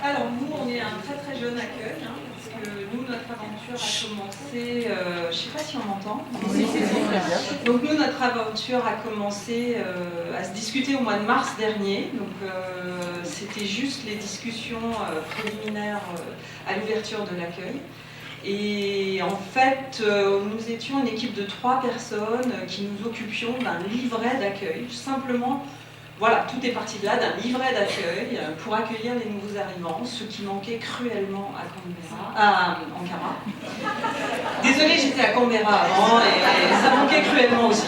Alors nous, on est un très très jeune accueil, hein, parce que nous, notre aventure a commencé, je ne sais pas si on m'entend. Donc nous, notre aventure a commencé à se discuter au mois de mars dernier. Donc c'était juste les discussions préliminaires à l'ouverture de l'accueil. Et en fait, nous étions une équipe de 3 personnes qui nous occupions d'un livret d'accueil, simplement. Voilà, tout est parti de là, d'un livret d'accueil pour accueillir les nouveaux arrivants, ceux qui manquaient cruellement à Ankara. Désolée, j'étais à Canberra avant et ça manquait cruellement aussi.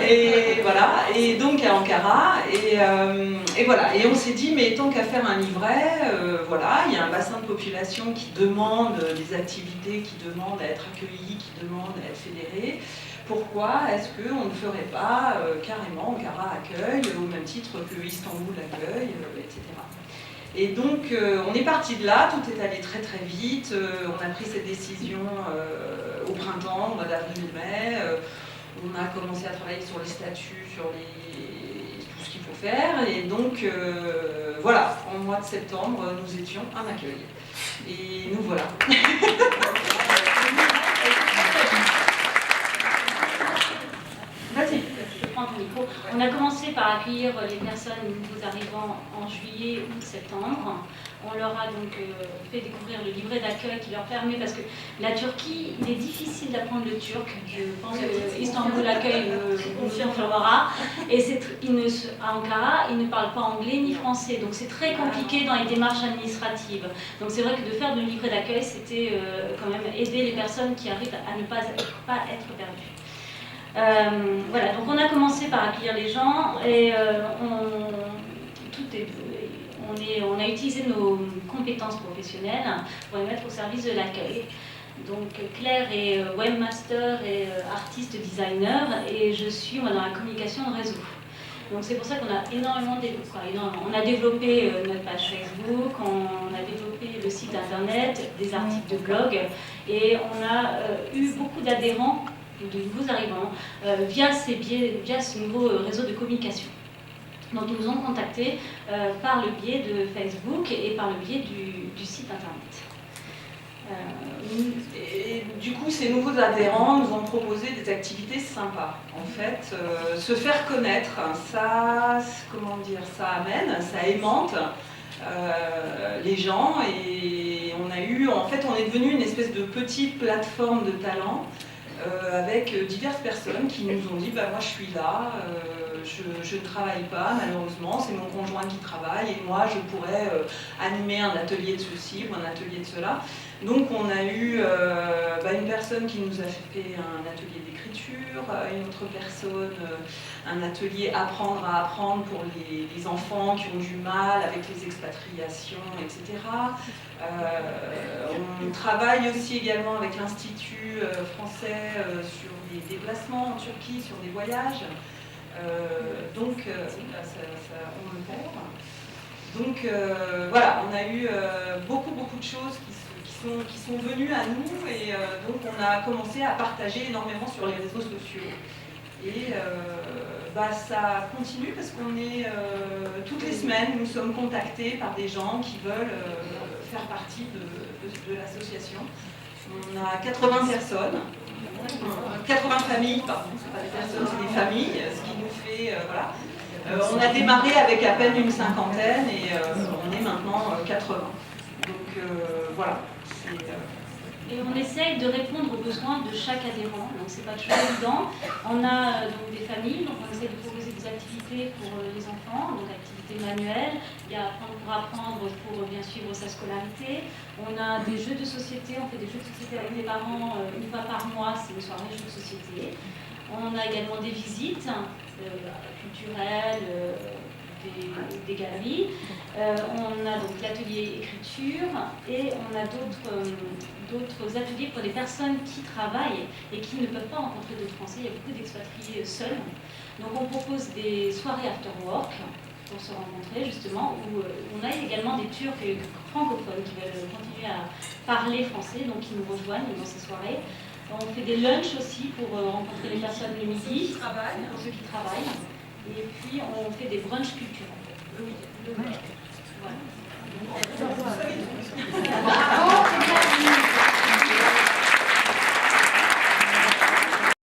Et voilà, et donc à Ankara, et voilà. Et on s'est dit, mais tant qu'à faire un livret, voilà, il y a un bassin de population qui demande des activités, qui demande à être accueilli, qui demande à être fédéré. Pourquoi est-ce qu'on ne ferait pas carrément Ankara accueil, au même titre que Istanbul accueil, etc. Et donc on est parti de là, tout est allé très très vite, on a pris cette décision au printemps, au mois d'avril-mai, on a commencé à travailler sur les statuts, sur tout ce qu'il faut faire, et donc voilà, en mois de septembre, nous étions un accueil. Et nous voilà. Vas-y, je prends ton micro. On a commencé par accueillir les personnes, les nouveaux arrivants en juillet, août, septembre. On leur a donc fait découvrir le livret d'accueil qui leur permet, parce que la Turquie, il est difficile d'apprendre le turc. Je pense que Istanbul accueil confirmera. Et à Ankara, ils ne parlent pas anglais ni français. Donc c'est très compliqué dans les démarches administratives. Donc c'est vrai que de faire le livret d'accueil, c'était quand même aider les personnes qui arrivent à ne pas être perdues. Voilà, donc on a commencé par accueillir les gens et on a utilisé nos compétences professionnelles pour les mettre au service de l'accueil. Donc Claire est webmaster et artiste designer et je suis moi dans la communication de réseau. Donc c'est pour ça qu'on a énormément développé. On a développé notre page Facebook, on a développé le site internet, des articles de blog et on a eu beaucoup d'adhérents, de nouveaux arrivants, via ce nouveau réseau de communication. Donc ils nous ont contactés par le biais de Facebook et par le biais du site internet. Et du coup, ces nouveaux adhérents nous ont proposé des activités sympas. En fait, se faire connaître, ça, comment dire, ça amène, ça aimante les gens. Et on est devenu une espèce de petite plateforme de talent avec diverses personnes qui nous ont dit bah, moi je suis là, je ne travaille pas malheureusement, c'est mon conjoint qui travaille et moi je pourrais animer un atelier de ceci ou un atelier de cela. Donc on a eu une personne qui nous a fait un atelier d'écriture, une autre personne un atelier apprendre à apprendre pour les enfants qui ont du mal avec les expatriations, etc. On travaille aussi également avec l'Institut français sur les déplacements en Turquie, sur des voyages. On me perd. Donc voilà, on a eu beaucoup de choses qui sont venues à nous et donc on a commencé à partager énormément sur les réseaux sociaux. Et ça continue parce qu'on est toutes les semaines, nous sommes contactés par des gens qui veulent faire partie de l'association. On a 80 personnes, 80 familles, pardon, c'est pas des personnes, c'est des familles, ce qui nous fait, voilà. On a démarré avec à peine une cinquantaine et on est maintenant 80. Donc voilà. Et on essaye de répondre aux besoins de chaque adhérent, donc c'est pas toujours évident. On a donc des familles, donc on essaie de proposer des activités pour les enfants, donc activités manuelles, il y a apprendre pour bien suivre sa scolarité. On a des jeux de société, on fait des jeux de société avec les parents une fois par mois, c'est une soirée jeux de société. On a également des visites culturelles, des galeries. On a donc l'atelier écriture et on a d'autres ateliers pour les personnes qui travaillent et qui ne peuvent pas rencontrer d'autres Français. Il y a beaucoup d'expatriés seuls. Donc on propose des soirées after work pour se rencontrer justement, où on a également des Turcs francophones qui veulent continuer à parler français, donc qui nous rejoignent dans ces soirées. On fait des lunchs aussi pour rencontrer les personnes le midi, pour ceux qui travaillent. Et puis on fait des brunchs culturels.